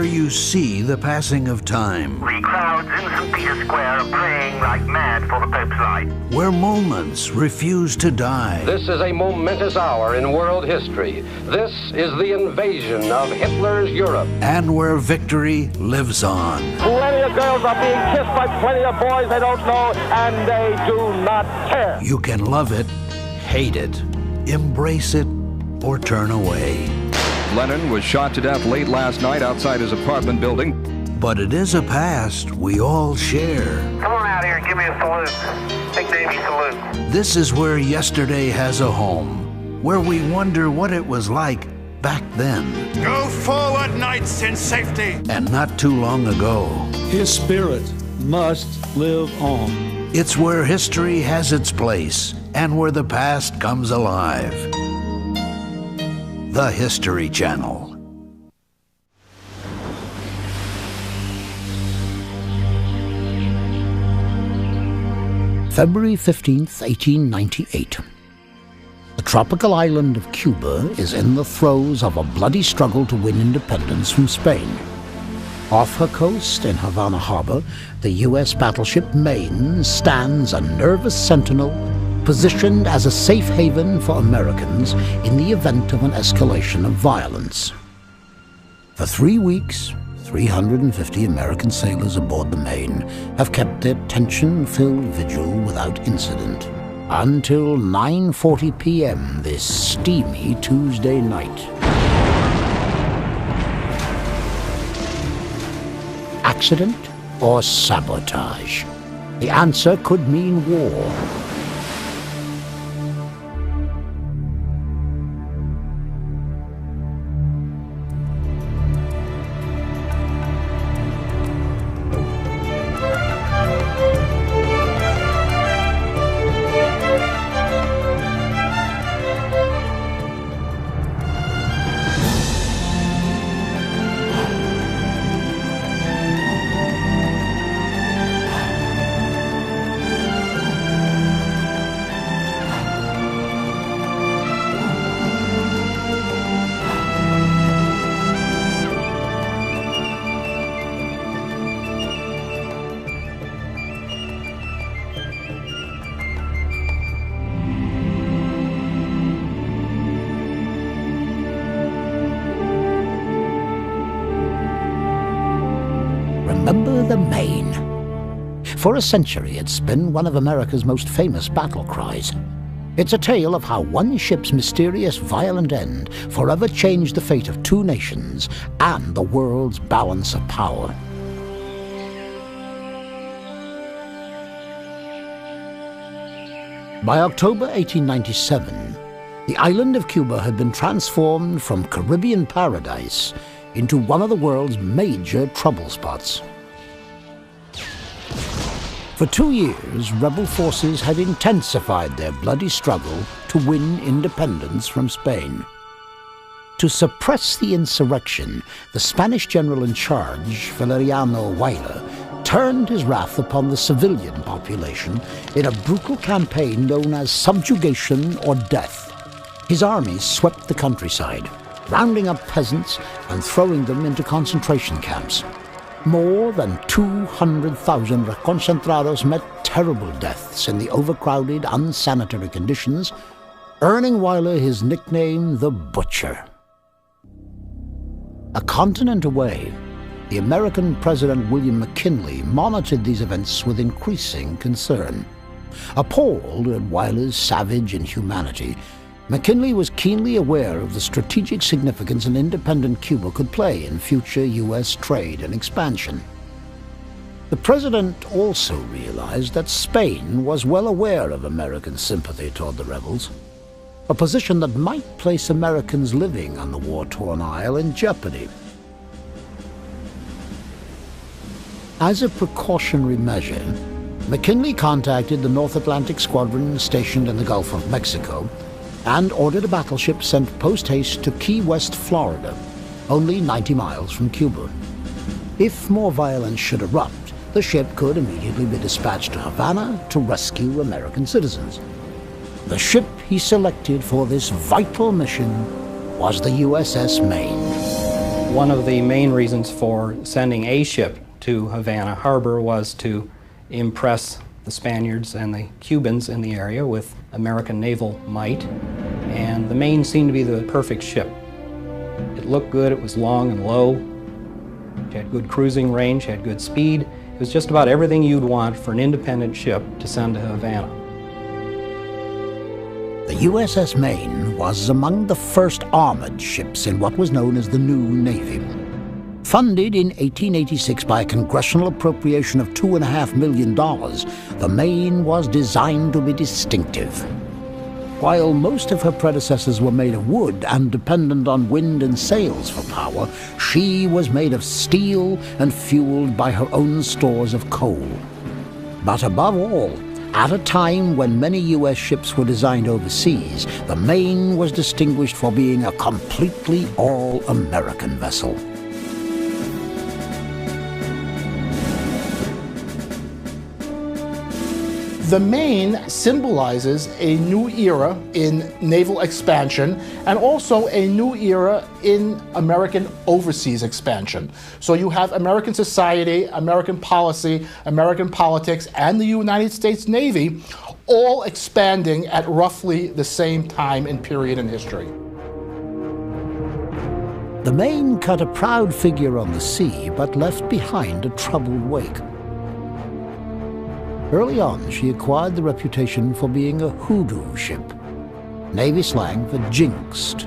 where you see the passing of time. The crowds in St. Peter's Square are praying like mad for the Pope's light. Where moments refuse to die. This is a momentous hour in world history. This is the invasion of Hitler's Europe. And where victory lives on. Plenty of girls are being kissed by plenty of boys they don't know, and they do not care. You can love it, hate it, embrace it, or turn away. Lenin was shot to death late last night outside his apartment building. But it is a past we all share. Come on out here and give me a salute. Big Davy salute. This is where yesterday has a home, where we wonder what it was like back then. Go forward, knights, in safety. And not too long ago. His spirit must live on. It's where history has its place and where the past comes alive. The History Channel. February 15th, 1898. The tropical island of Cuba is in the throes of a bloody struggle to win independence from Spain. Off her coast in Havana harbor, the U.S. battleship Maine stands a nervous sentinel positioned as a safe haven for Americans in the event of an escalation of violence. For 3 weeks, 350 American sailors aboard the Maine have kept their tension-filled vigil without incident until 9:40 p.m. this steamy Tuesday night. Accident or sabotage? The answer could mean war. Remember the Maine. For a century, it's been one of America's most famous battle cries. It's a tale of how one ship's mysterious, violent end forever changed the fate of two nations and the world's balance of power. By October 1897, the island of Cuba had been transformed from Caribbean paradise into one of the world's major trouble spots. For 2 years, rebel forces had intensified their bloody struggle to win independence from Spain. To suppress the insurrection, the Spanish general in charge, Valeriano Weyler, turned his wrath upon the civilian population in a brutal campaign known as subjugation or death. His armies swept the countryside, rounding up peasants and throwing them into concentration camps. More than 200,000 reconcentrados met terrible deaths in the overcrowded, unsanitary conditions, earning Weyler his nickname, the Butcher. A continent away, the American President William McKinley monitored these events with increasing concern. Appalled at Weyler's savage inhumanity, McKinley was keenly aware of the strategic significance an independent Cuba could play in future U.S. trade and expansion. The president also realized that Spain was well aware of American sympathy toward the rebels, a position that might place Americans living on the war-torn isle in jeopardy. As a precautionary measure, McKinley contacted the North Atlantic Squadron stationed in the Gulf of Mexico and ordered a battleship sent post-haste to Key West, Florida, only 90 miles from Cuba. If more violence should erupt, the ship could immediately be dispatched to Havana to rescue American citizens. The ship he selected for this vital mission was the USS Maine. One of the main reasons for sending a ship to Havana Harbor was to impress the Spaniards and the Cubans in the area with American naval might, and the Maine seemed to be the perfect ship. It looked good, it was long and low, it had good cruising range, had good speed. It was just about everything you'd want for an independent ship to send to Havana. The USS Maine was among the first armored ships in what was known as the New Navy. Funded in 1886 by a congressional appropriation of $2.5 million, the Maine was designed to be distinctive. While most of her predecessors were made of wood and dependent on wind and sails for power, she was made of steel and fueled by her own stores of coal. But above all, at a time when many U.S. ships were designed overseas, the Maine was distinguished for being a completely all-American vessel. The Maine symbolizes a new era in naval expansion and also a new era in American overseas expansion. So you have American society, American policy, American politics, and the United States Navy all expanding at roughly the same time and period in history. The Maine cut a proud figure on the sea, but left behind a troubled wake. Early on, she acquired the reputation for being a hoodoo ship, Navy slang for jinxed.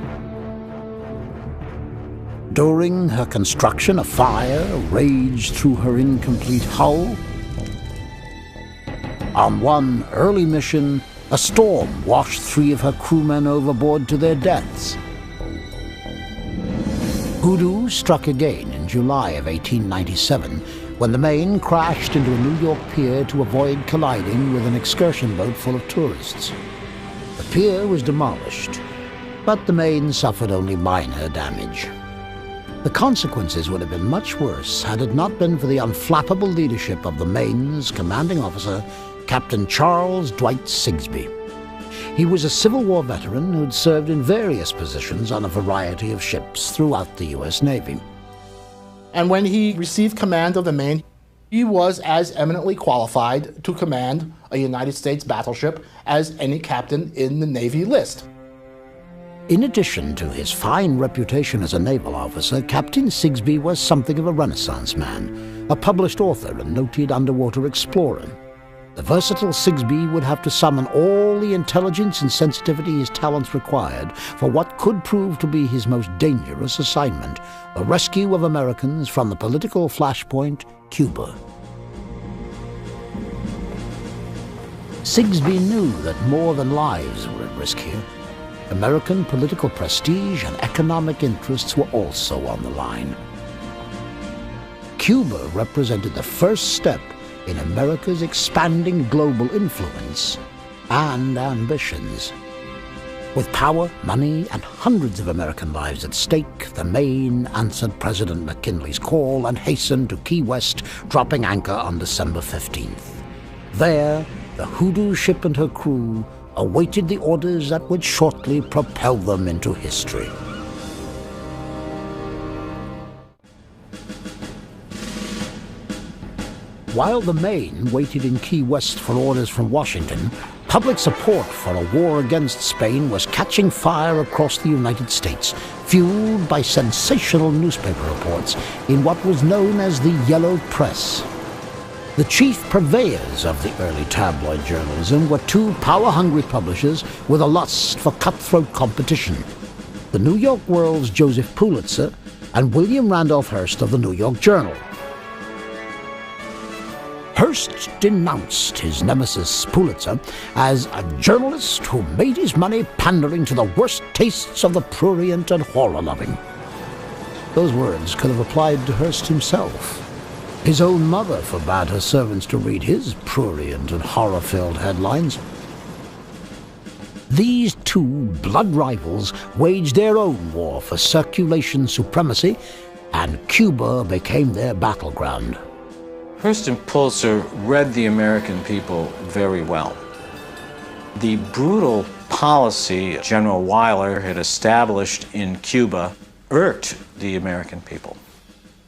During her construction, a fire raged through her incomplete hull. On one early mission, a storm washed 3 of her crewmen overboard to their deaths. Hoodoo struck again in July of 1897, when the Maine crashed into a New York pier to avoid colliding with an excursion boat full of tourists. The pier was demolished, but the Maine suffered only minor damage. The consequences would have been much worse had it not been for the unflappable leadership of the Maine's commanding officer, Captain Charles Dwight Sigsbee. He was a Civil War veteran who'd served in various positions on a variety of ships throughout the U.S. Navy. And when he received command of the Maine, he was as eminently qualified to command a United States battleship as any captain in the Navy list. In addition to his fine reputation as a naval officer, Captain Sigsbee was something of a Renaissance man, a published author and noted underwater explorer. The versatile Sigsbee would have to summon all the intelligence and sensitivity his talents required for what could prove to be his most dangerous assignment, the rescue of Americans from the political flashpoint, Cuba. Sigsbee knew that more than lives were at risk here. American political prestige and economic interests were also on the line. Cuba represented the first step in America's expanding global influence and ambitions. With power, money, and hundreds of American lives at stake, the Maine answered President McKinley's call and hastened to Key West, dropping anchor on December 15th. There, the hoodoo ship and her crew awaited the orders that would shortly propel them into history. While the Maine waited in Key West for orders from Washington, public support for a war against Spain was catching fire across the United States, fueled by sensational newspaper reports in what was known as the Yellow Press. The chief purveyors of the early tabloid journalism were 2 power-hungry publishers with a lust for cutthroat competition: the New York World's Joseph Pulitzer and William Randolph Hearst of the New York Journal. Hearst denounced his nemesis Pulitzer as a journalist who made his money pandering to the worst tastes of the prurient and horror-loving. Those words could have applied to Hearst himself. His own mother forbade her servants to read his prurient and horror-filled headlines. These 2 blood rivals waged their own war for circulation supremacy, and Cuba became their battleground. Hearst and Pulitzer read the American people very well. The brutal policy General Weyler had established in Cuba irked the American people.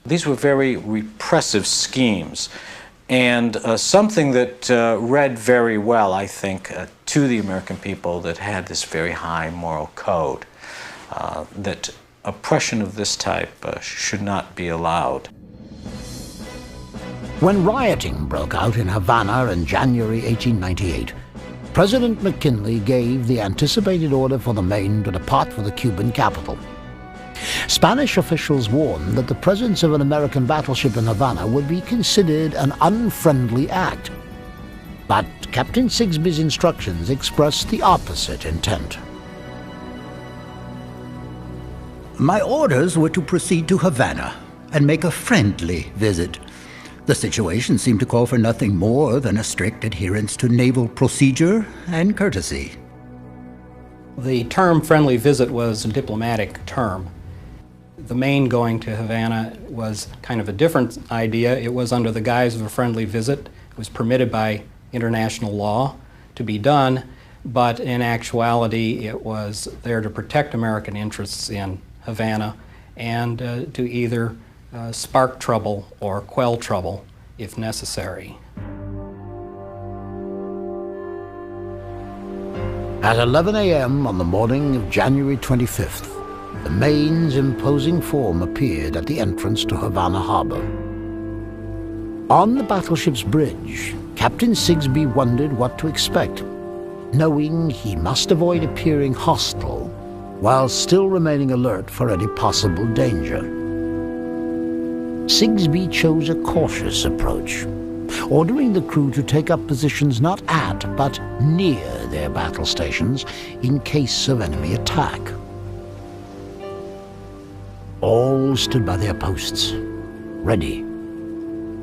These were very repressive schemes, and something that read very well, I think, to the American people that had this very high moral code, that oppression of this type should not be allowed. When rioting broke out in Havana in January 1898, President McKinley gave the anticipated order for the Maine to depart for the Cuban capital. Spanish officials warned that the presence of an American battleship in Havana would be considered an unfriendly act. But Captain Sigsbee's instructions expressed the opposite intent. My orders were to proceed to Havana and make a friendly visit. The situation seemed to call for nothing more than a strict adherence to naval procedure and courtesy. The term friendly visit was a diplomatic term. The Maine going to Havana was kind of a different idea. It was under the guise of a friendly visit. It was permitted by international law to be done, but in actuality it was there to protect American interests in Havana and to either spark trouble or quell trouble if necessary. At 11 a.m. on the morning of January 25th, the Maine's imposing form appeared at the entrance to Havana Harbor. On the battleship's bridge, Captain Sigsbee wondered what to expect, knowing he must avoid appearing hostile while still remaining alert for any possible danger. Sigsbee chose a cautious approach, ordering the crew to take up positions not at, but near their battle stations in case of enemy attack. All stood by their posts, ready,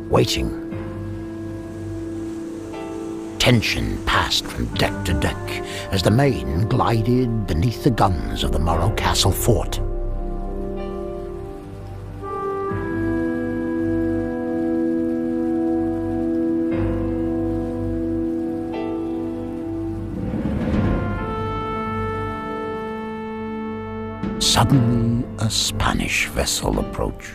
waiting. Tension passed from deck to deck as the Maine glided beneath the guns of the Morro Castle fort. Suddenly, a Spanish vessel approached.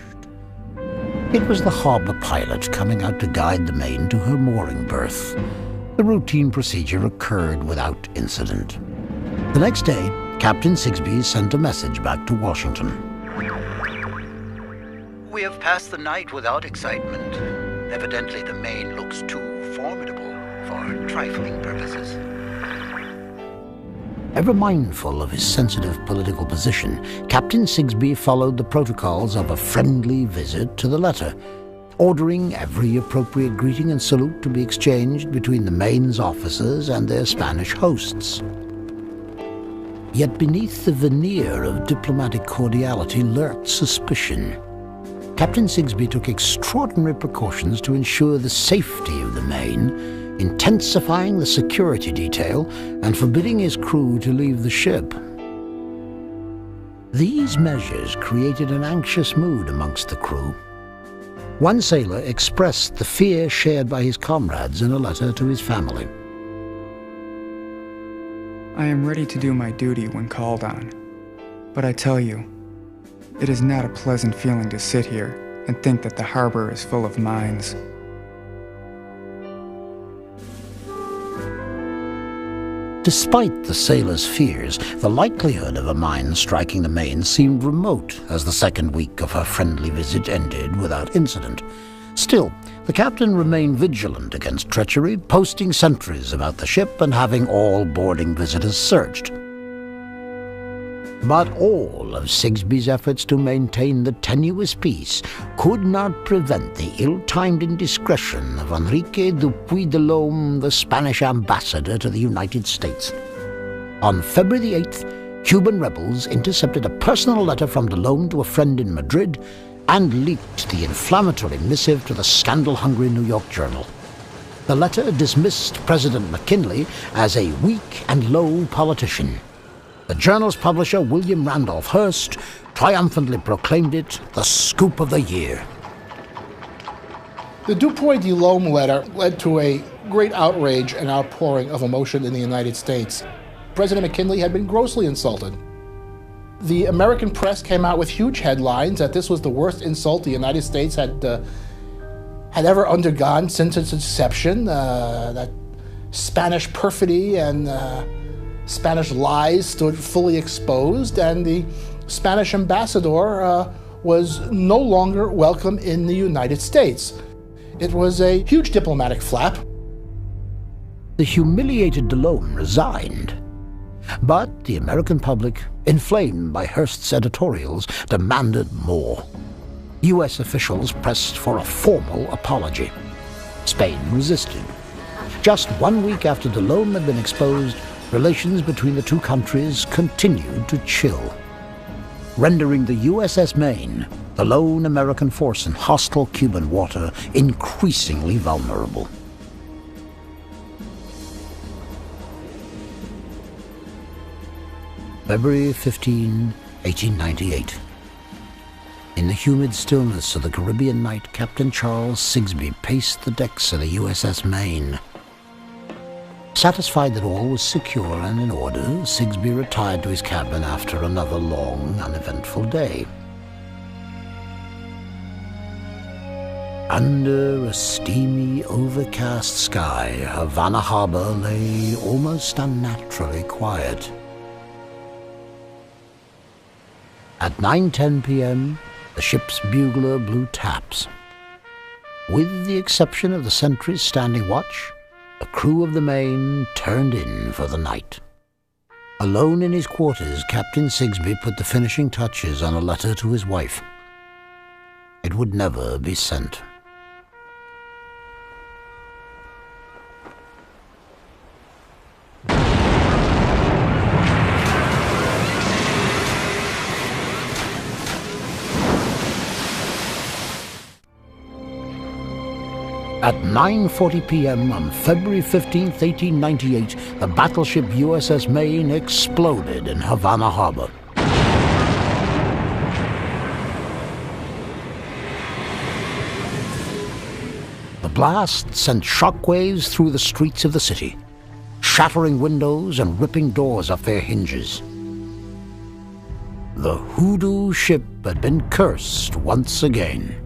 It was the harbor pilot coming out to guide the Maine to her mooring berth. The routine procedure occurred without incident. The next day, Captain Sigsbee sent a message back to Washington. We have passed the night without excitement. Evidently, the Maine looks too formidable for trifling purposes. Ever mindful of his sensitive political position, Captain Sigsbee followed the protocols of a friendly visit to the letter, ordering every appropriate greeting and salute to be exchanged between the Maine's officers and their Spanish hosts. Yet beneath the veneer of diplomatic cordiality lurked suspicion. Captain Sigsbee took extraordinary precautions to ensure the safety of the Maine, intensifying the security detail and forbidding his crew to leave the ship. These measures created an anxious mood amongst the crew. One sailor expressed the fear shared by his comrades in a letter to his family. I am ready to do my duty when called on, but I tell you, it is not a pleasant feeling to sit here and think that the harbor is full of mines. Despite the sailors' fears, the likelihood of a mine striking the Maine seemed remote as the second week of her friendly visit ended without incident. Still, the captain remained vigilant against treachery, posting sentries about the ship and having all boarding visitors searched. But all of Sigsbee's efforts to maintain the tenuous peace could not prevent the ill-timed indiscretion of Enrique Dupuy de Lome, the Spanish ambassador to the United States. On February the 8th, Cuban rebels intercepted a personal letter from de Lome to a friend in Madrid and leaked the inflammatory missive to the scandal-hungry New York Journal. The letter dismissed President McKinley as a weak and low politician. The journal's publisher, William Randolph Hearst, triumphantly proclaimed it the scoop of the year. The Dupuy de Lome letter led to a great outrage and outpouring of emotion in the United States. President McKinley had been grossly insulted. The American press came out with huge headlines that this was the worst insult the United States had ever undergone since its inception, that Spanish perfidy and Spanish lies stood fully exposed, and the Spanish ambassador was no longer welcome in the United States. It was a huge diplomatic flap. The humiliated Delhomme resigned. But the American public, inflamed by Hearst's editorials, demanded more. U.S. officials pressed for a formal apology. Spain resisted. Just 1 week after Delhomme had been exposed, relations between the two countries continued to chill, rendering the USS Maine, the lone American force in hostile Cuban water, increasingly vulnerable. February 15, 1898. In the humid stillness of the Caribbean night, Captain Charles Sigsbee paced the decks of the USS Maine. Satisfied that all was secure and in order, Sigsbee retired to his cabin after another long, uneventful day. Under a steamy, overcast sky, Havana harbor lay almost unnaturally quiet. At 9:10 p.m., the ship's bugler blew taps. With the exception of the sentries standing watch, the crew of the Maine turned in for the night. Alone in his quarters, Captain Sigsbee put the finishing touches on a letter to his wife. It would never be sent. At 9:40 p.m. on February 15, 1898, the battleship USS Maine exploded in Havana harbor. The blast sent shockwaves through the streets of the city, shattering windows and ripping doors off their hinges. The hoodoo ship had been cursed once again.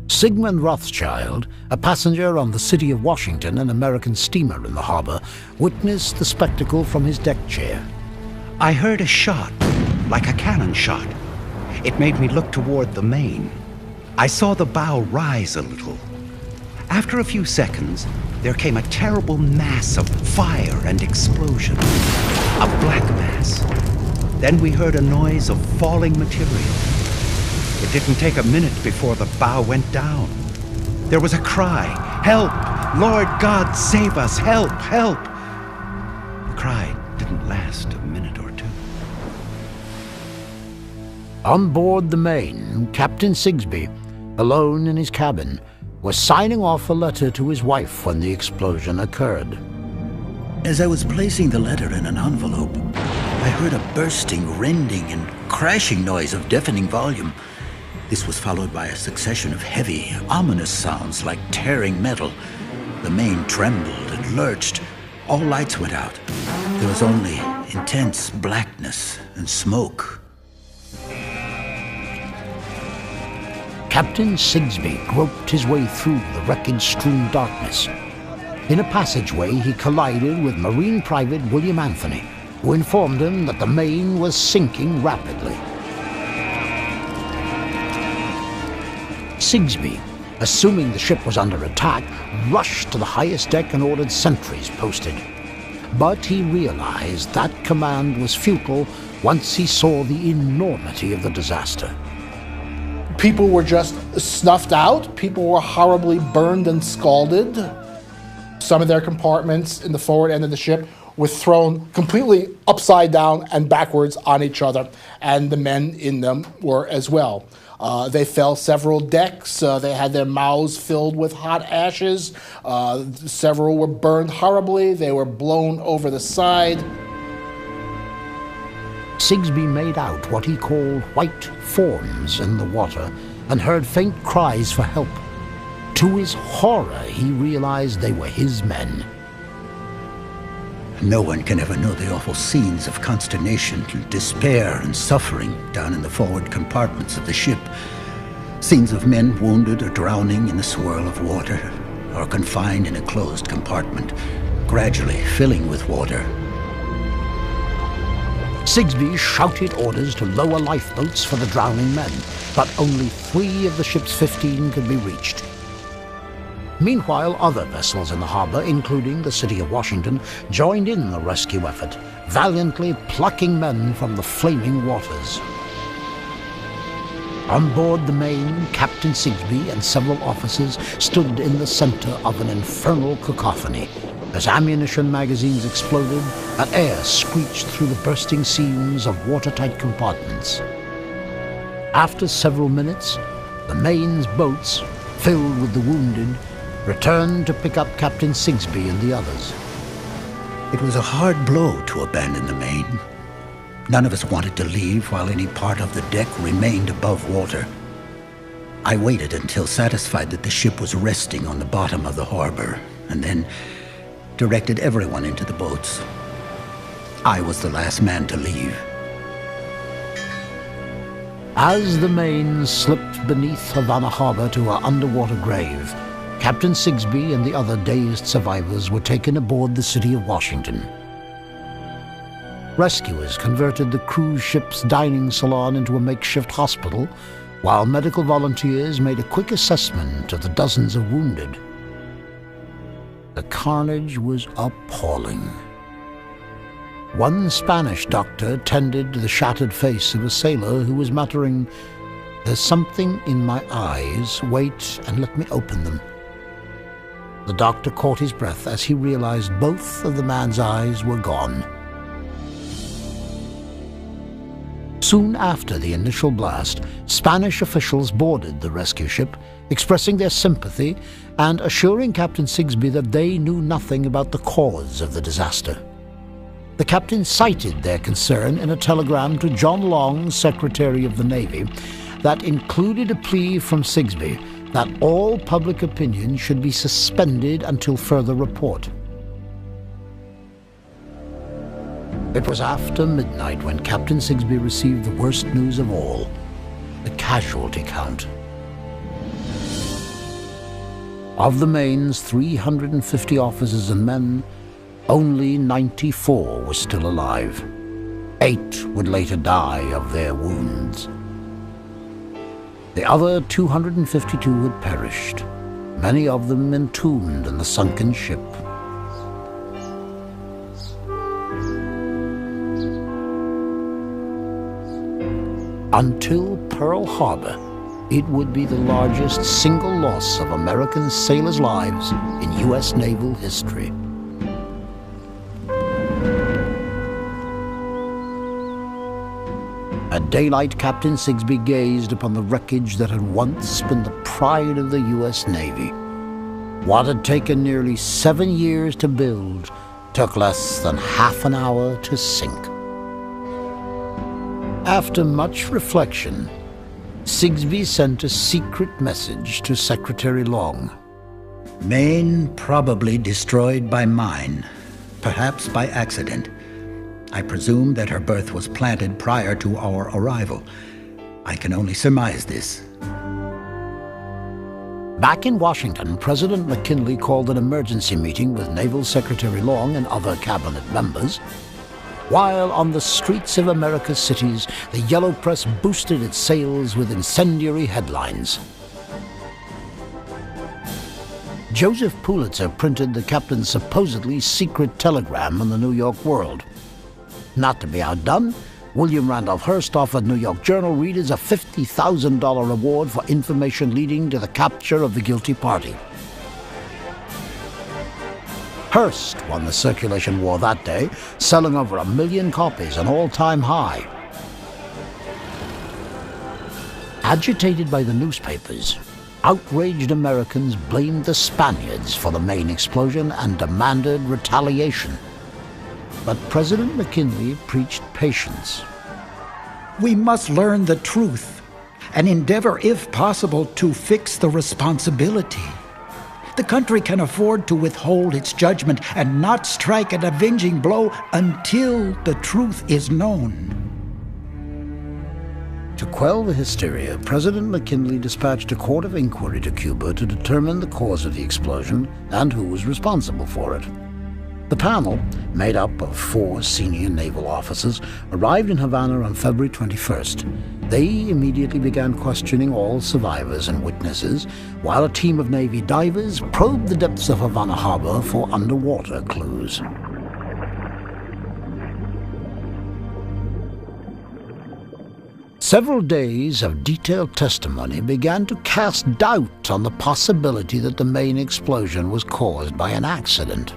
Sigmund Rothschild, a passenger on the City of Washington, an American steamer in the harbor, witnessed the spectacle from his deck chair. I heard a shot, like a cannon shot. It made me look toward the Maine. I saw the bow rise a little. After a few seconds, there came a terrible mass of fire and explosion. A black mass. Then we heard a noise of falling material. It didn't take a minute before the bow went down. There was a cry, "Help! Lord God, save us! Help! Help!" The cry didn't last a minute or two. On board the Maine, Captain Sigsbee, alone in his cabin, was signing off a letter to his wife when the explosion occurred. As I was placing the letter in an envelope, I heard a bursting, rending, and crashing noise of deafening volume. This was followed by a succession of heavy, ominous sounds like tearing metal. The Maine trembled and lurched. All lights went out. There was only intense blackness and smoke. Captain Sigsbee groped his way through the wreckage-strewn darkness. In a passageway, he collided with Marine Private William Anthony, who informed him that the Maine was sinking rapidly. Sigsbee, assuming the ship was under attack, rushed to the highest deck and ordered sentries posted. But he realized that command was futile once he saw the enormity of the disaster. People were just snuffed out. People were horribly burned and scalded. Some of their compartments in the forward end of the ship were thrown completely upside down and backwards on each other, and the men in them were as well. They fell several decks. They had their mouths filled with hot ashes. Several were burned horribly. They were blown over the side. Sigsbee made out what he called white forms in the water and heard faint cries for help. To his horror, he realized they were his men. No one can ever know the awful scenes of consternation, despair, and suffering down in the forward compartments of the ship. Scenes of men wounded or drowning in the swirl of water, or confined in a closed compartment, gradually filling with water. Sigsbee shouted orders to lower lifeboats for the drowning men, but only 3 of the ship's 15 could be reached. Meanwhile, other vessels in the harbor, including the city of Washington, joined in the rescue effort, valiantly plucking men from the flaming waters. On board the Maine, Captain Sigsbee and several officers stood in the center of an infernal cacophony. As ammunition magazines exploded, and air screeched through the bursting seams of watertight compartments. After several minutes, the Maine's boats, filled with the wounded, returned to pick up Captain Sigsbee and the others. It was a hard blow to abandon the Maine. None of us wanted to leave while any part of the deck remained above water. I waited until satisfied that the ship was resting on the bottom of the harbor, and then directed everyone into the boats. I was the last man to leave. As the Maine slipped beneath Havana harbor to her underwater grave, Captain Sigsbee and the other dazed survivors were taken aboard the city of Washington. Rescuers converted the cruise ship's dining salon into a makeshift hospital, while medical volunteers made a quick assessment of the dozens of wounded. The carnage was appalling. One Spanish doctor tended to the shattered face of a sailor who was muttering, "There's something in my eyes. Wait and let me open them." The doctor caught his breath as he realized both of the man's eyes were gone. Soon after the initial blast, Spanish officials boarded the rescue ship, expressing their sympathy and assuring Captain Sigsbee that they knew nothing about the cause of the disaster. The captain cited their concern in a telegram to John Long, Secretary of the Navy, that included a plea from Sigsbee that all public opinion should be suspended until further report. It was after midnight when Captain Sigsbee received the worst news of all, the casualty count. Of the Maine's 350 officers and men, only 94 were still alive. 8 would later die of their wounds. The other 252 had perished, many of them entombed in the sunken ship. Until Pearl Harbor, it would be the largest single loss of American sailors' lives in U.S. naval history. At daylight, Captain Sigsbee gazed upon the wreckage that had once been the pride of the U.S. Navy. What had taken nearly 7 years to build took less than half an hour to sink. After much reflection, Sigsbee sent a secret message to Secretary Long. Maine probably destroyed by mine, perhaps by accident. I presume that her berth was planted prior to our arrival. I can only surmise this. Back in Washington, President McKinley called an emergency meeting with Naval Secretary Long and other cabinet members. While on the streets of America's cities, the yellow press boosted its sails with incendiary headlines. Joseph Pulitzer printed the captain's supposedly secret telegram in the New York World. Not to be outdone, William Randolph Hearst offered New York Journal readers a $50,000 reward for information leading to the capture of the guilty party. Hearst won the circulation war that day, selling over 1 million copies, an all-time high. Agitated by the newspapers, outraged Americans blamed the Spaniards for the Maine explosion and demanded retaliation. But President McKinley preached patience. We must learn the truth and endeavor, if possible, to fix the responsibility. The country can afford to withhold its judgment and not strike an avenging blow until the truth is known. To quell the hysteria, President McKinley dispatched a court of inquiry to Cuba to determine the cause of the explosion and who was responsible for it. The panel, made up of 4 senior naval officers, arrived in Havana on February 21st. They immediately began questioning all survivors and witnesses, while a team of Navy divers probed the depths of Havana harbor for underwater clues. Several days of detailed testimony began to cast doubt on the possibility that the Maine explosion was caused by an accident.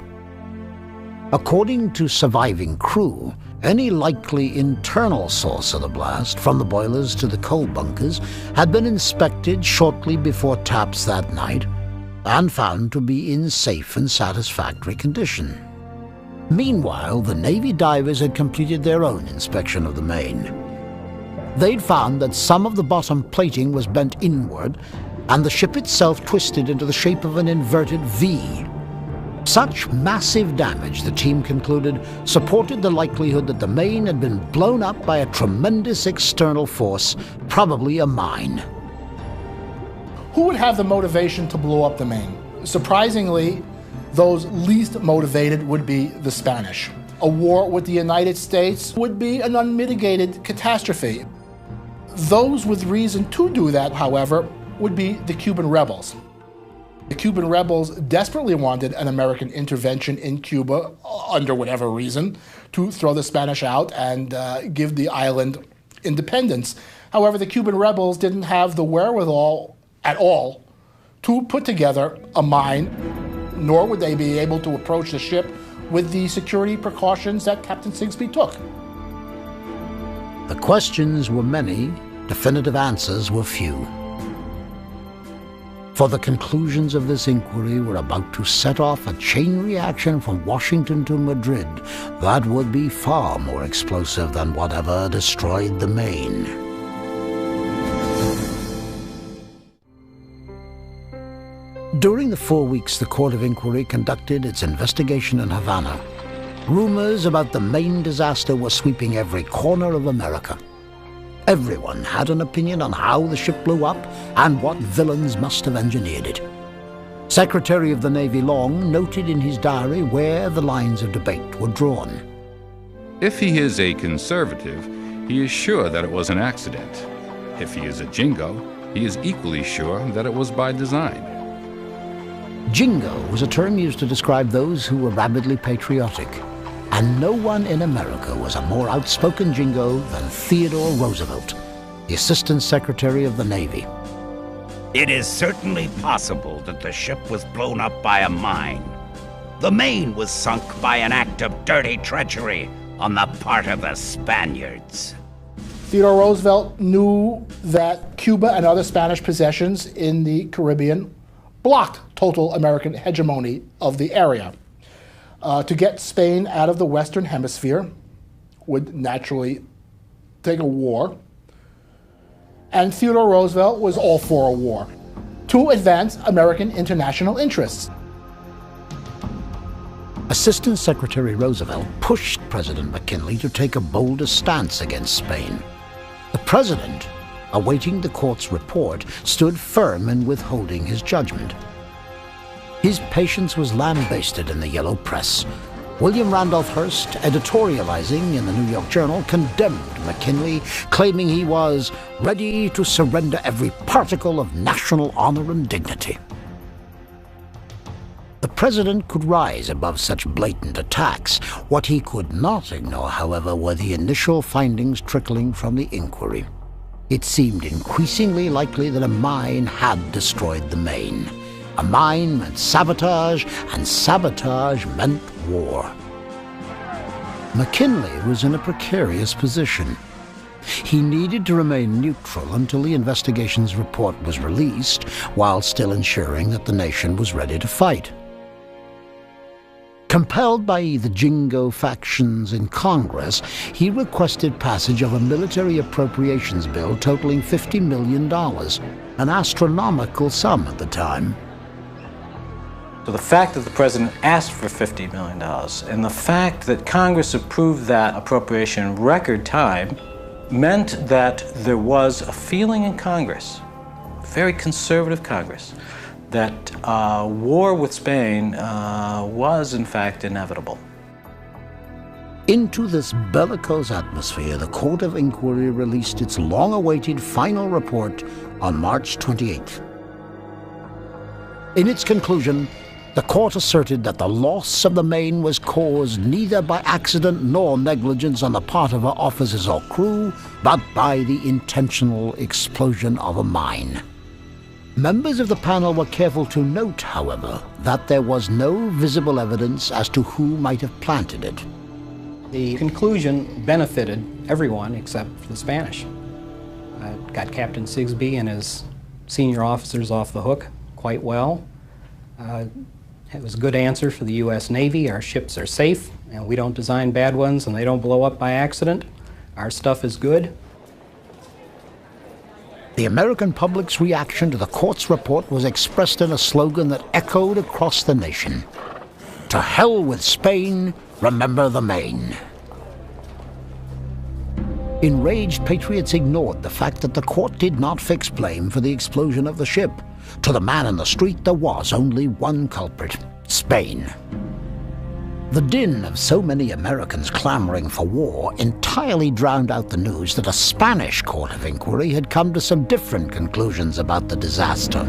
According to surviving crew, any likely internal source of the blast, from the boilers to the coal bunkers, had been inspected shortly before taps that night and found to be in safe and satisfactory condition. Meanwhile, the Navy divers had completed their own inspection of the Maine. They'd found that some of the bottom plating was bent inward, and the ship itself twisted into the shape of an inverted V. Such massive damage, the team concluded, supported the likelihood that the Maine had been blown up by a tremendous external force, probably a mine. Who would have the motivation to blow up the Maine? Surprisingly, those least motivated would be the Spanish. A war with the United States would be an unmitigated catastrophe. Those with reason to do that, however, would be the Cuban rebels. The Cuban rebels desperately wanted an American intervention in Cuba, under whatever reason, to throw the Spanish out and give the island independence. However, the Cuban rebels didn't have the wherewithal at all to put together a mine, nor would they be able to approach the ship with the security precautions that Captain Sigsbee took. The questions were many, definitive answers were few. For the conclusions of this inquiry were about to set off a chain reaction from Washington to Madrid that would be far more explosive than whatever destroyed the Maine. During the 4 weeks the Court of Inquiry conducted its investigation in Havana, rumors about the Maine disaster were sweeping every corner of America. Everyone had an opinion on how the ship blew up and what villains must have engineered it. Secretary of the Navy Long noted in his diary where the lines of debate were drawn. If he is a conservative, he is sure that it was an accident. If he is a jingo, he is equally sure that it was by design. Jingo was a term used to describe those who were rabidly patriotic, and no one in America was a more outspoken jingo than Theodore Roosevelt, the Assistant Secretary of the Navy. It is certainly possible that the ship was blown up by a mine. The Maine was sunk by an act of dirty treachery on the part of the Spaniards. Theodore Roosevelt knew that Cuba and other Spanish possessions in the Caribbean blocked total American hegemony of the area. To get Spain out of the Western Hemisphere would naturally take a war, and Theodore Roosevelt was all for a war to advance American international interests. Assistant Secretary Roosevelt pushed President McKinley to take a bolder stance against Spain. The president, awaiting the court's report, stood firm in withholding his judgment. His patience was lambasted in the yellow press. William Randolph Hearst, editorializing in the New York Journal, condemned McKinley, claiming he was ready to surrender every particle of national honor and dignity. The president could rise above such blatant attacks. What he could not ignore, however, were the initial findings trickling from the inquiry. It seemed increasingly likely that a mine had destroyed the Maine. A mine meant sabotage, and sabotage meant war. McKinley was in a precarious position. He needed to remain neutral until the investigation's report was released, while still ensuring that the nation was ready to fight. Compelled by the Jingo factions in Congress, he requested passage of a military appropriations bill totaling $50 million, an astronomical sum at the time. So the fact that the president asked for $50 million and the fact that Congress approved that appropriation in record time meant that there was a feeling in Congress, a very conservative Congress, that war with Spain was in fact inevitable. Into this bellicose atmosphere, the Court of Inquiry released its long-awaited final report on March 28th. In its conclusion, the court asserted that the loss of the Maine was caused neither by accident nor negligence on the part of her officers or crew, but by the intentional explosion of a mine. Members of the panel were careful to note, however, that there was no visible evidence as to who might have planted it. The conclusion benefited everyone except the Spanish. Got Captain Sigsbee and his senior officers off the hook quite well. It was a good answer for the U.S. Navy. Our ships are safe, and we don't design bad ones, and they don't blow up by accident. Our stuff is good. The American public's reaction to the court's report was expressed in a slogan that echoed across the nation. To hell with Spain, remember the Maine. Enraged patriots ignored the fact that the court did not fix blame for the explosion of the ship. To the man in the street, there was only one culprit: Spain. The din of so many Americans clamoring for war entirely drowned out the news that a Spanish court of inquiry had come to some different conclusions about the disaster.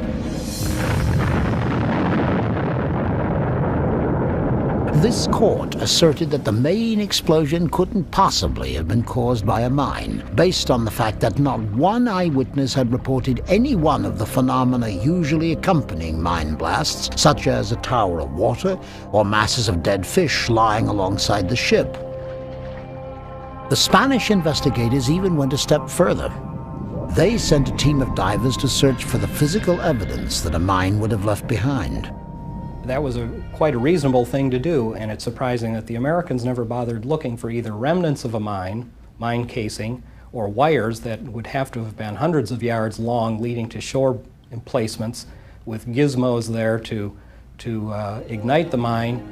This court asserted that the Maine explosion couldn't possibly have been caused by a mine, based on the fact that not one eyewitness had reported any one of the phenomena usually accompanying mine blasts, such as a tower of water or masses of dead fish lying alongside the ship. The Spanish investigators even went a step further. They sent a team of divers to search for the physical evidence that a mine would have left behind. That was quite a reasonable thing to do, and it's surprising that the Americans never bothered looking for either remnants of a mine casing, or wires that would have to have been hundreds of yards long leading to shore emplacements with gizmos there to ignite the mine.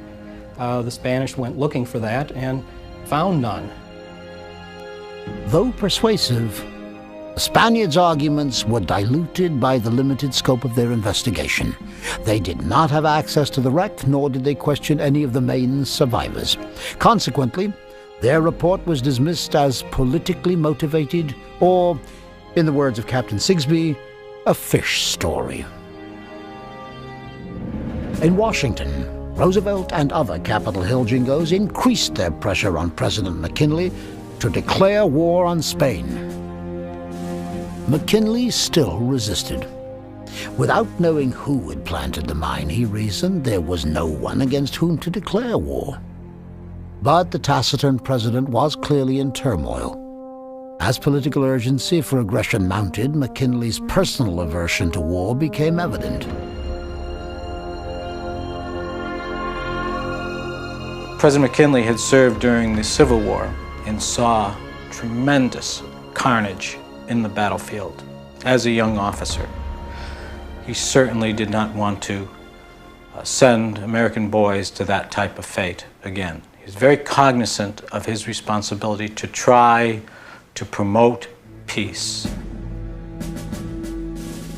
The Spanish went looking for that and found none. Though persuasive, the Spaniards' arguments were diluted by the limited scope of their investigation. They did not have access to the wreck, nor did they question any of the Maine's survivors. Consequently, their report was dismissed as politically motivated, or, in the words of Captain Sigsbee, a fish story. In Washington, Roosevelt and other Capitol Hill jingos increased their pressure on President McKinley to declare war on Spain. McKinley still resisted. Without knowing who had planted the mine, he reasoned there was no one against whom to declare war. But the taciturn president was clearly in turmoil. As political urgency for aggression mounted, McKinley's personal aversion to war became evident. President McKinley had served during the Civil War and saw tremendous carnage in the battlefield as a young officer. He certainly did not want to send American boys to that type of fate again. He was very cognizant of his responsibility to try to promote peace.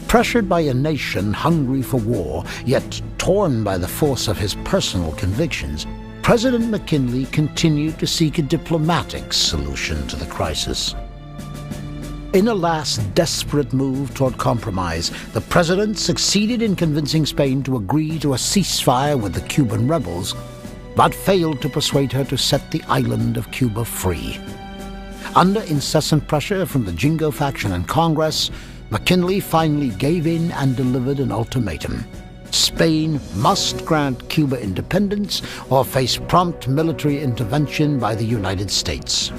Pressured by a nation hungry for war, yet torn by the force of his personal convictions, President McKinley continued to seek a diplomatic solution to the crisis. In a last desperate move toward compromise, the president succeeded in convincing Spain to agree to a ceasefire with the Cuban rebels, but failed to persuade her to set the island of Cuba free. Under incessant pressure from the Jingo faction and Congress, McKinley finally gave in and delivered an ultimatum. Spain must grant Cuba independence or face prompt military intervention by the United States.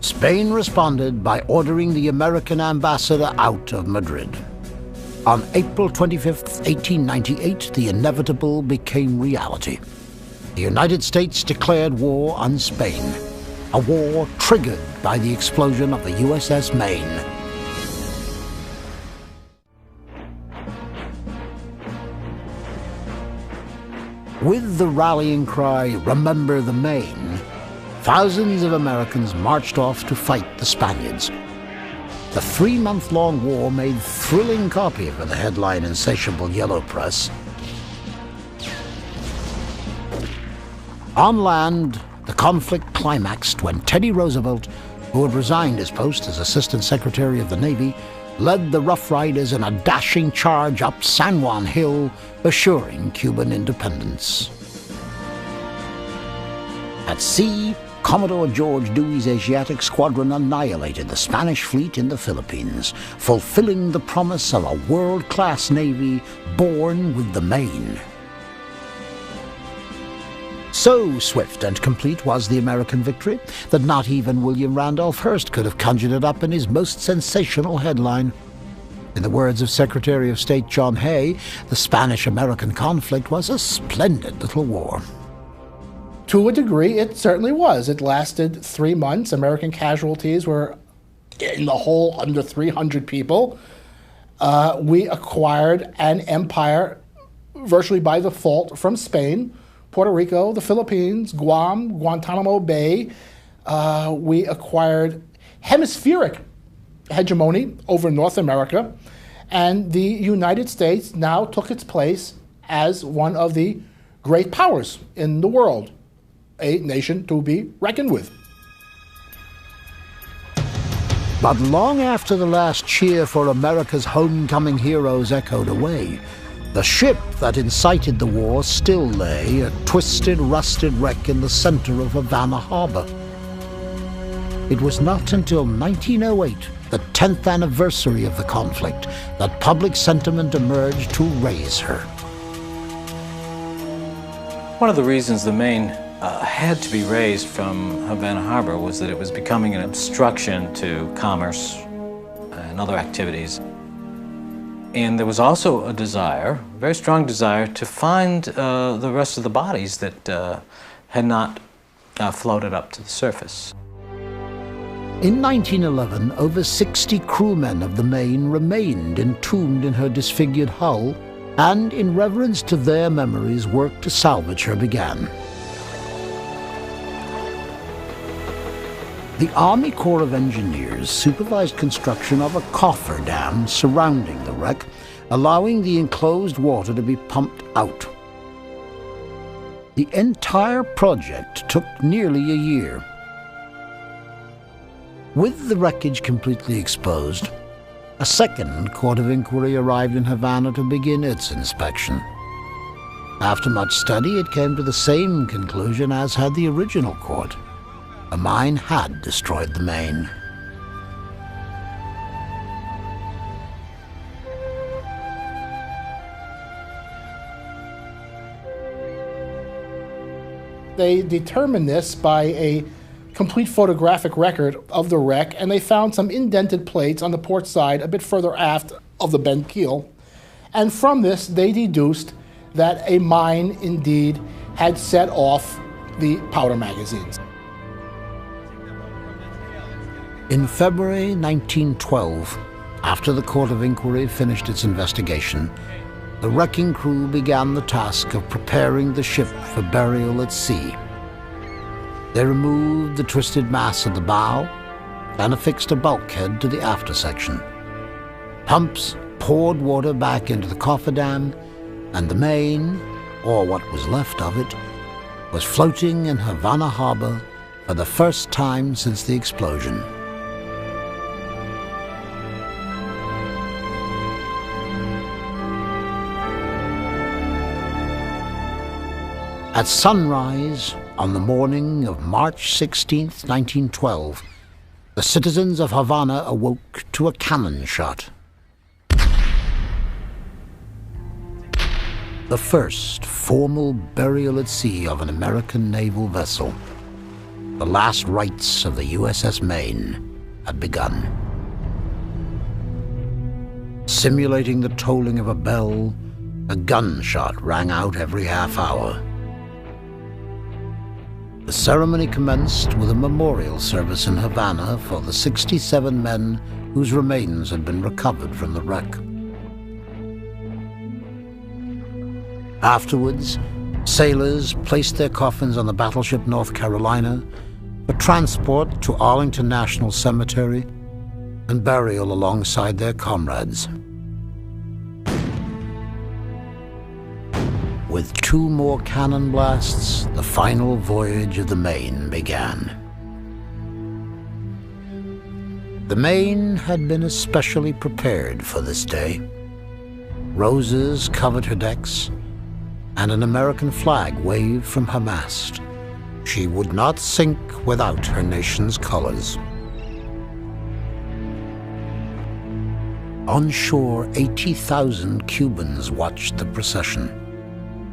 Spain responded by ordering the American ambassador out of Madrid. On April 25, 1898, the inevitable became reality. The United States declared war on Spain, a war triggered by the explosion of the USS Maine. With the rallying cry, "Remember the Maine," thousands of Americans marched off to fight the Spaniards. The 3-month-long war made thrilling copy for the headline insatiable yellow press. On land, the conflict climaxed when Teddy Roosevelt, who had resigned his post as Assistant Secretary of the Navy, led the Rough Riders in a dashing charge up San Juan Hill, assuring Cuban independence. At sea, Commodore George Dewey's Asiatic Squadron annihilated the Spanish fleet in the Philippines, fulfilling the promise of a world-class navy born with the Maine. So swift and complete was the American victory that not even William Randolph Hearst could have conjured it up in his most sensational headline. In the words of Secretary of State John Hay, the Spanish-American conflict was a splendid little war. To a degree, it certainly was. It lasted 3 months. American casualties were, in the whole, under 300 people. We acquired an empire virtually by default from Spain, Puerto Rico, the Philippines, Guam, Guantanamo Bay. We acquired hemispheric hegemony over North America, and the United States now took its place as one of the great powers in the world, a nation to be reckoned with. But long after the last cheer for America's homecoming heroes echoed away, the ship that incited the war still lay, a twisted, rusted wreck in the center of Havana harbor. It was not until 1908, the 10th anniversary of the conflict, that public sentiment emerged to raise her. One of the reasons the Maine had to be raised from Havana Harbor was that it was becoming an obstruction to commerce and other activities. And there was also a desire, a very strong desire, to find the rest of the bodies that had not floated up to the surface. In 1911, over 60 crewmen of the Maine remained entombed in her disfigured hull, and in reverence to their memories, work to salvage her began. The Army Corps of Engineers supervised construction of a coffer dam surrounding the wreck, allowing the enclosed water to be pumped out. The entire project took nearly a year. With the wreckage completely exposed, a second court of inquiry arrived in Havana to begin its inspection. After much study, it came to the same conclusion as had the original court. A mine had destroyed the Maine. They determined this by a complete photographic record of the wreck, and they found some indented plates on the port side a bit further aft of the bent keel. And from this, they deduced that a mine indeed had set off the powder magazines. In February 1912, after the Court of Inquiry finished its investigation, the wrecking crew began the task of preparing the ship for burial at sea. They removed the twisted mass of the bow and affixed a bulkhead to the after section. Pumps poured water back into the cofferdam, and the Maine, or what was left of it, was floating in Havana harbor for the first time since the explosion. At sunrise, on the morning of March 16, 1912, the citizens of Havana awoke to a cannon shot. The first formal burial at sea of an American naval vessel. The last rites of the USS Maine had begun. Simulating the tolling of a bell, a gunshot rang out every half hour. The ceremony commenced with a memorial service in Havana for the 67 men whose remains had been recovered from the wreck. Afterwards, Sailors placed their coffins on the battleship North Carolina for transport to Arlington National Cemetery and burial alongside their comrades. With 2 more cannon blasts, the final voyage of the Maine began. The Maine had been especially prepared for this day. Roses covered her decks, and an American flag waved from her mast. She would not sink without her nation's colors. On shore, 80,000 Cubans watched the procession.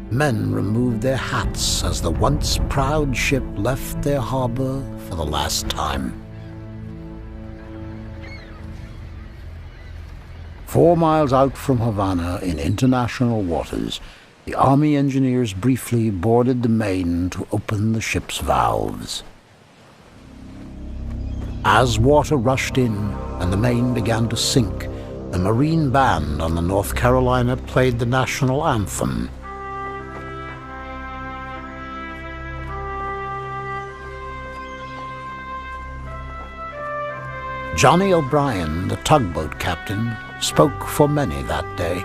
Men removed their hats as the once proud ship left their harbor for the last time. 4 miles out from Havana in international waters, the Army engineers briefly boarded the Maine to open the ship's valves. As water rushed in and the Maine began to sink, the Marine Band on the North Carolina played the national anthem. Johnny O'Brien, the tugboat captain, spoke for many that day.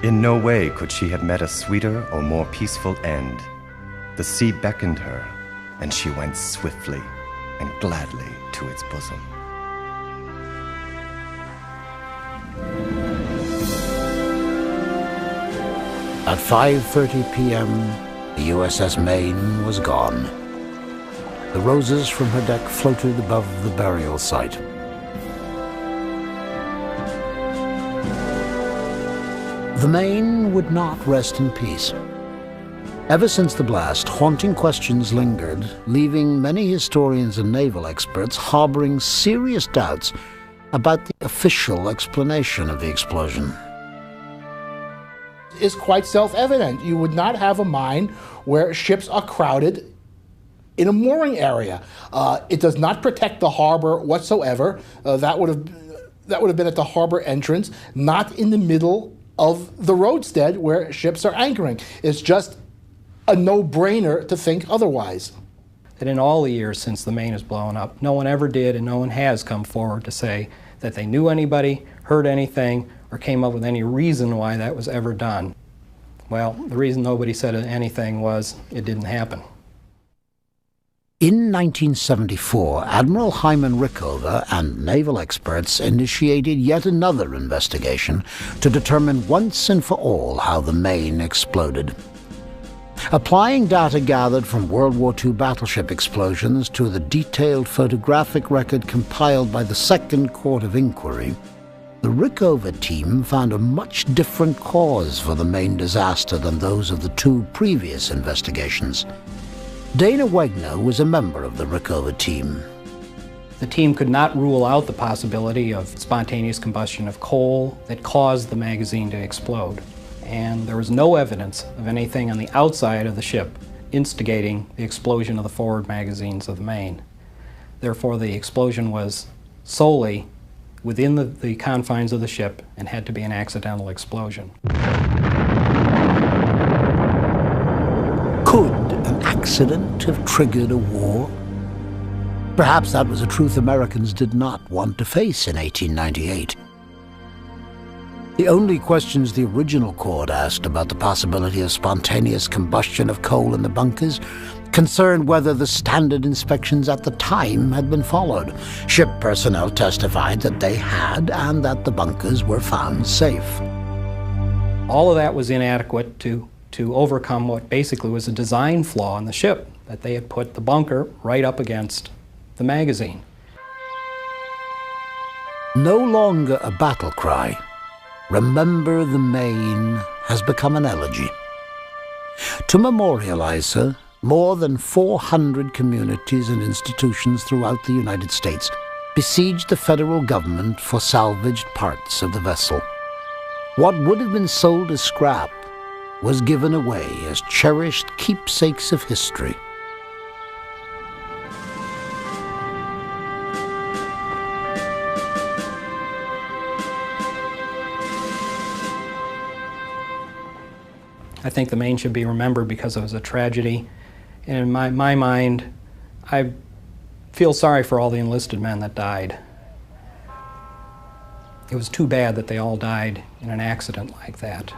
In no way could she have met a sweeter or more peaceful end. The sea beckoned her, and she went swiftly and gladly to its bosom. At 5:30 p.m., the USS Maine was gone. The roses from her deck floated above the burial site. The Maine would not rest in peace. Ever since the blast, haunting questions lingered, leaving many historians and naval experts harboring serious doubts about the official explanation of the explosion. It's quite self-evident. You would not have a mine where ships are crowded in a mooring area. It does not protect the harbor whatsoever. That would have been at the harbor entrance, not in the middle of the roadstead where ships are anchoring. It's just a no-brainer to think otherwise. That in all the years since the Maine was blown up, no one ever did and no one has come forward to say that they knew anybody, heard anything, or came up with any reason why that was ever done. Well, the reason nobody said anything was it didn't happen. In 1974, Admiral Hyman Rickover and naval experts initiated yet another investigation to determine once and for all how the Maine exploded. Applying data gathered from World War II battleship explosions to the detailed photographic record compiled by the Second Court of Inquiry, the Rickover team found a much different cause for the Maine disaster than those of the 2 previous investigations. Dana Wegner was a member of the Rickover team. The team could not rule out the possibility of spontaneous combustion of coal that caused the magazine to explode. And there was no evidence of anything on the outside of the ship instigating the explosion of the forward magazines of the Maine. Therefore, the explosion was solely within the confines of the ship and had to be an accidental explosion. Could an accident have triggered a war? Perhaps that was a truth Americans did not want to face in 1898. The only questions the original court asked about the possibility of spontaneous combustion of coal in the bunkers concerned whether the standard inspections at the time had been followed. Ship personnel testified that they had and that the bunkers were found safe. All of that was inadequate to overcome what basically was a design flaw in the ship, that they had put the bunker right up against the magazine. No longer a battle cry, "Remember the Maine" has become an elegy. To memorialize her, more than 400 communities and institutions throughout the United States besieged the federal government for salvaged parts of the vessel. What would have been sold as scrap was given away as cherished keepsakes of history. I think the Maine should be remembered because it was a tragedy. And in my mind, I feel sorry for all the enlisted men that died. It was too bad that they all died in an accident like that.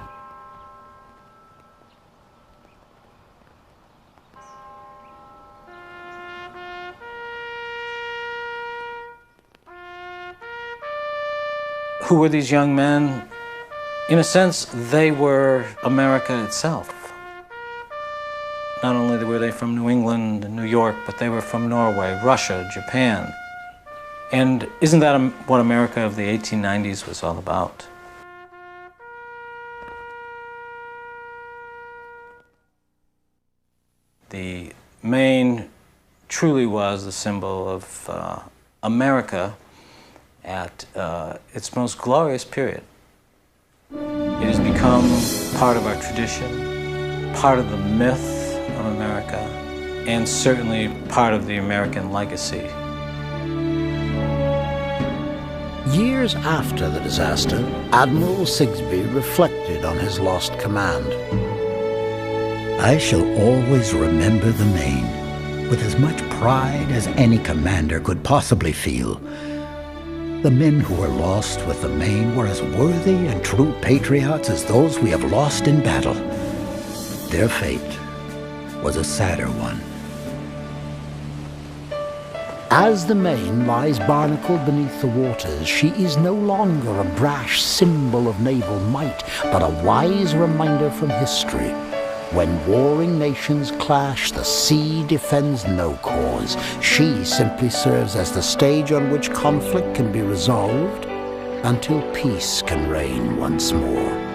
Who were these young men? In a sense, they were America itself. Not only were they from New England and New York, but they were from Norway, Russia, Japan. And isn't that what America of the 1890s was all about? The Maine truly was the symbol of America at its most glorious period. It has become part of our tradition, part of the myth of America, and certainly part of the American legacy. Years after the disaster, Admiral Sigsbee reflected on his lost command. I shall always remember the Maine with as much pride as any commander could possibly feel. The men who were lost with the Maine were as worthy and true patriots as those we have lost in battle. Their fate was a sadder one. As the Maine lies barnacled beneath the waters, she is no longer a brash symbol of naval might, but a wise reminder from history. When warring nations clash, the sea defends no cause. She simply serves as the stage on which conflict can be resolved until peace can reign once more.